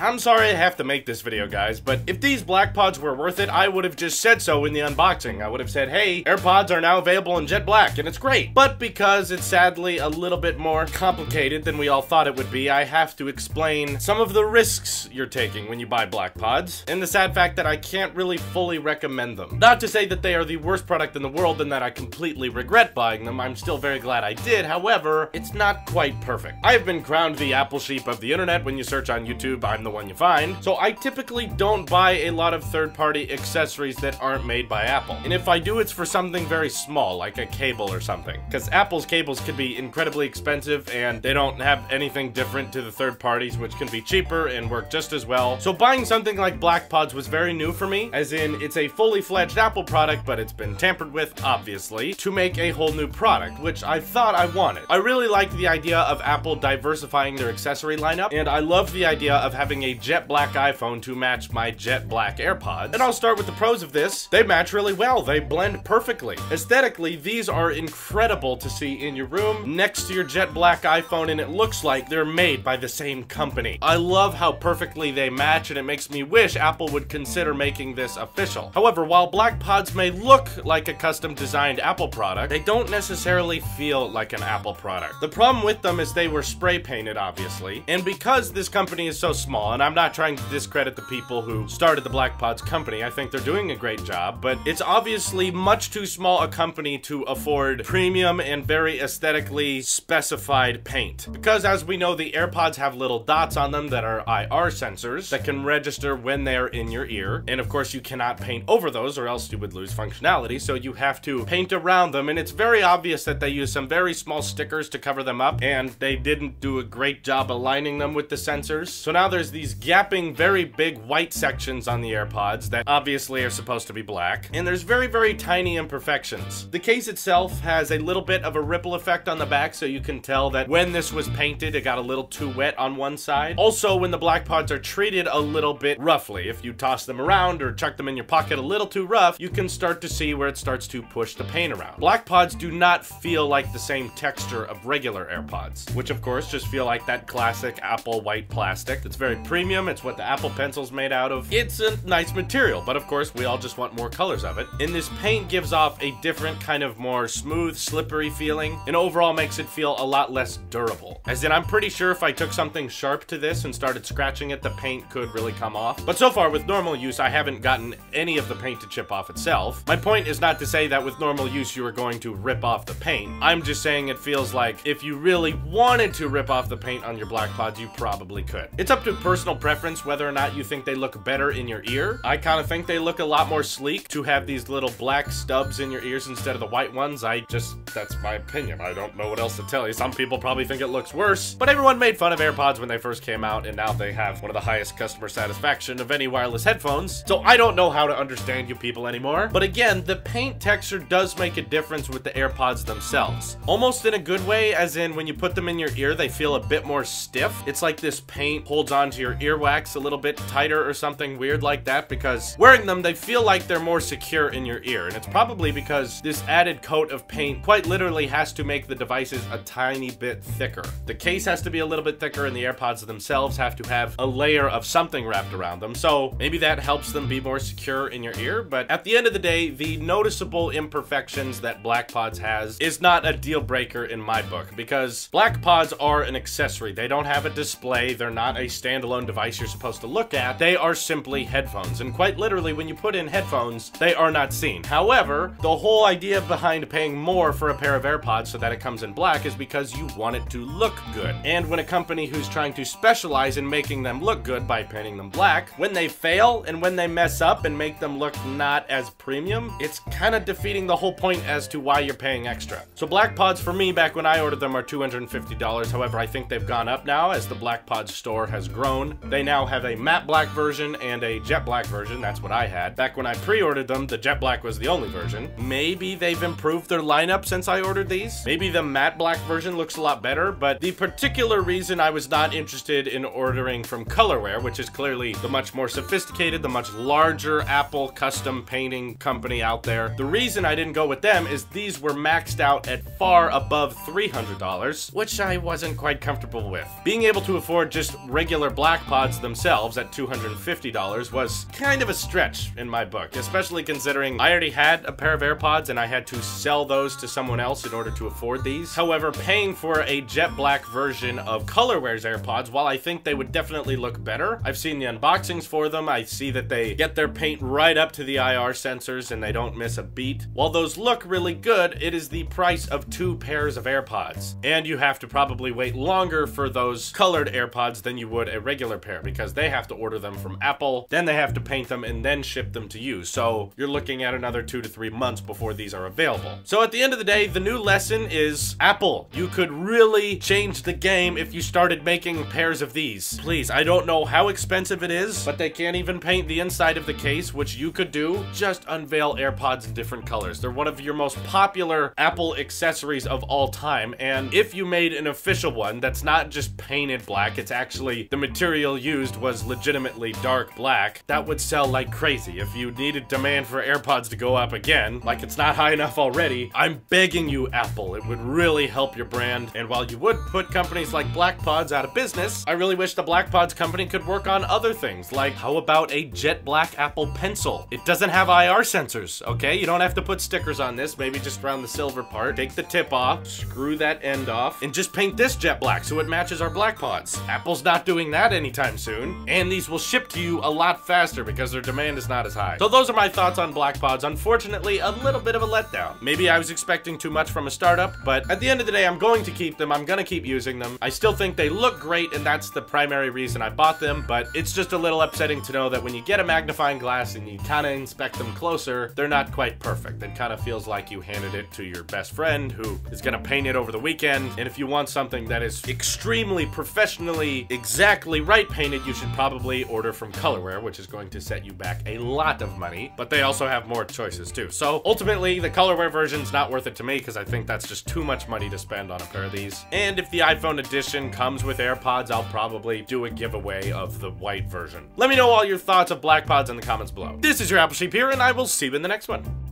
I'm sorry I have to make this video, guys, but if these BlackPods were worth it, I would have just said so in the unboxing. I would have said, hey, AirPods are now available in jet black, and it's great. But because it's sadly a little bit more complicated than we all thought it would be, I have to explain some of the risks you're taking when you buy BlackPods, and the sad fact that I can't really fully recommend them. Not to say that they are the worst product in the world and that I completely regret buying them. I'm still very glad I did. However, it's not quite perfect. I have been crowned the Apple sheep of the internet. When you search on YouTube, I'm the one you find. So I typically don't buy a lot of third-party accessories that aren't made by Apple. And if I do, it's for something very small, like a cable or something. Because Apple's cables can be incredibly expensive, and they don't have anything different to the third parties, which can be cheaper and work just as well. So buying something like BlackPods was very new for me, as in it's a fully fledged Apple product, but it's been tampered with, obviously, to make a whole new product, which I thought I wanted. I really liked the idea of Apple diversifying their accessory lineup, and I love the idea of having a jet black iPhone to match my jet black AirPods. And I'll start with the pros of this. They match really well. They blend perfectly. Aesthetically, these are incredible to see in your room next to your jet black iPhone, and it looks like they're made by the same company. I love how perfectly they match, and it makes me wish Apple would consider making this official. However, while BlackPods may look like a custom designed Apple product, they don't necessarily feel like an Apple product. The problem with them is they were spray painted, obviously, and because this company is so small, and I'm not trying to discredit the people who started the BlackPods company, I think they're doing a great job, but it's obviously much too small a company to afford premium and very aesthetically specified paint. Because as we know, the AirPods have little dots on them that are IR sensors that can register when they're in your ear, and of course you cannot paint over those or else you would lose functionality, so you have to paint around them, and it's very obvious that they use some very small stickers to cover them up, and they didn't do a great job aligning them with the sensors. So now there's these gapping, very big white sections on the AirPods that obviously are supposed to be black, and there's very, very tiny imperfections. The case itself has a little bit of a ripple effect on the back, so you can tell that when this was painted, it got a little too wet on one side. Also, when the BlackPods are treated a little bit roughly, if you toss them around or chuck them in your pocket a little too rough, you can start to see where it starts to push the paint around. BlackPods do not feel like the same texture of regular AirPods, which of course just feel like that classic Apple white plastic. It's very premium. It's what the Apple Pencil's made out of. It's a nice material, but of course we all just want more colors of it. And this paint gives off a different kind of more smooth, slippery feeling, and overall makes it feel a lot less durable. As in, I'm pretty sure if I took something sharp to this and started scratching it, the paint could really come off. But so far with normal use, I haven't gotten any of the paint to chip off itself. My point is not to say that with normal use you are going to rip off the paint. I'm just saying it feels like if you really wanted to rip off the paint on your BlackPods, you probably could. It's up to personal preference whether or not you think they look better in your ear. I kind of think they look a lot more sleek to have these little black stubs in your ears instead of the white ones. That's my opinion. I don't know what else to tell you. Some people probably think it looks worse, but everyone made fun of AirPods when they first came out, and now they have one of the highest customer satisfaction of any wireless headphones. So I don't know how to understand you people anymore. But again, the paint texture does make a difference with the AirPods themselves. Almost in a good way, as in when you put them in your ear, they feel a bit more stiff. It's like this paint holds onto your earwax a little bit tighter or something weird like that, because wearing them, they feel like they're more secure in your ear. And it's probably because this added coat of paint quite literally has to make the devices a tiny bit thicker. The case has to be a little bit thicker, and the AirPods themselves have to have a layer of something wrapped around them. So maybe that helps them be more secure in your ear. But at the end of the day, the noticeable imperfections that BlackPods has is not a deal breaker in my book, because BlackPods are an accessory. They don't have a display. They're not a standalone device you're supposed to look at. They are simply headphones, and quite literally when you put in headphones, they are not seen. However, the whole idea behind paying more for a pair of AirPods so that it comes in black is because you want it to look good. And when a company who's trying to specialize in making them look good by painting them black, when they fail and when they mess up and make them look not as premium, it's kind of defeating the whole point as to why you're paying extra. So BlackPods for me back when I ordered them are $250. However, I think they've gone up now as the BlackPods store has grown. They now have a matte black version and a jet black version. That's what I had. Back when I pre-ordered them, the jet black was the only version. Maybe they've improved their lineup since I ordered these. Maybe the matte black version looks a lot better, but the particular reason I was not interested in ordering from Colorware, which is clearly the much more sophisticated, the much larger Apple custom painting company out there, the reason I didn't go with them is these were maxed out at far above $300, which I wasn't quite comfortable with. Being able to afford just regular BlackPods themselves at $250 was kind of a stretch in my book, especially considering I already had a pair of AirPods and I had to sell those to someone else in order to afford these. However, paying for a jet black version of Colorware's AirPods, while I think they would definitely look better, I've seen the unboxings for them, I see that they get their paint right up to the IR sensors and they don't miss a beat. While those look really good, it is the price of 2 pairs of AirPods. And you have to probably wait longer for those colored AirPods than you would a regular pair, because they have to order them from Apple, then they have to paint them and then ship them to you. So you're looking at another 2 to 3 months before these are available. So at the end of the day, the new lesson is Apple, you could really change the game if you started making pairs of these. Please, I don't know how expensive it is, but they can't even paint the inside of the case, which you could do. Just unveil AirPods in different colors. They're one of your most popular Apple accessories of all time, and if you made an official one that's not just painted black, it's actually the material used was legitimately dark black, that would sell like crazy. If you needed demand for AirPods to go up again, like it's not high enough already, I'm begging you, Apple, it would really help your brand. And while you would put companies like BlackPods out of business, I really wish the BlackPods company could work on other things, like how about a jet black Apple Pencil? It doesn't have IR sensors, okay? You don't have to put stickers on this, maybe just around the silver part. Take the tip off, screw that end off, and just paint this jet black so it matches our BlackPods. Apple's not doing that anytime soon, and these will ship to you a lot faster because their demand is not as high. So those are my thoughts on BlackPods. Unfortunately, a little bit of a letdown. Maybe I was expecting too much from a startup, but at the end of the day, I'm going to keep them. I'm gonna keep using them. I still think they look great, and that's the primary reason I bought them, but it's just a little upsetting to know that when you get a magnifying glass and you kind of inspect them closer, they're not quite perfect. It kind of feels like you handed it to your best friend who is gonna paint it over the weekend, and if you want something that is extremely professionally exactly right painted, you should probably order from Colorware, which is going to set you back a lot of money, but they also have more choices too. So ultimately, the Colorware version's not worth it to me because I think that's just too much money to spend on a pair of these. And if the iPhone edition comes with AirPods, I'll probably do a giveaway of the white version. Let me know all your thoughts of BlackPods in the comments below. This is your Apple Sheep here, and I will see you in the next one.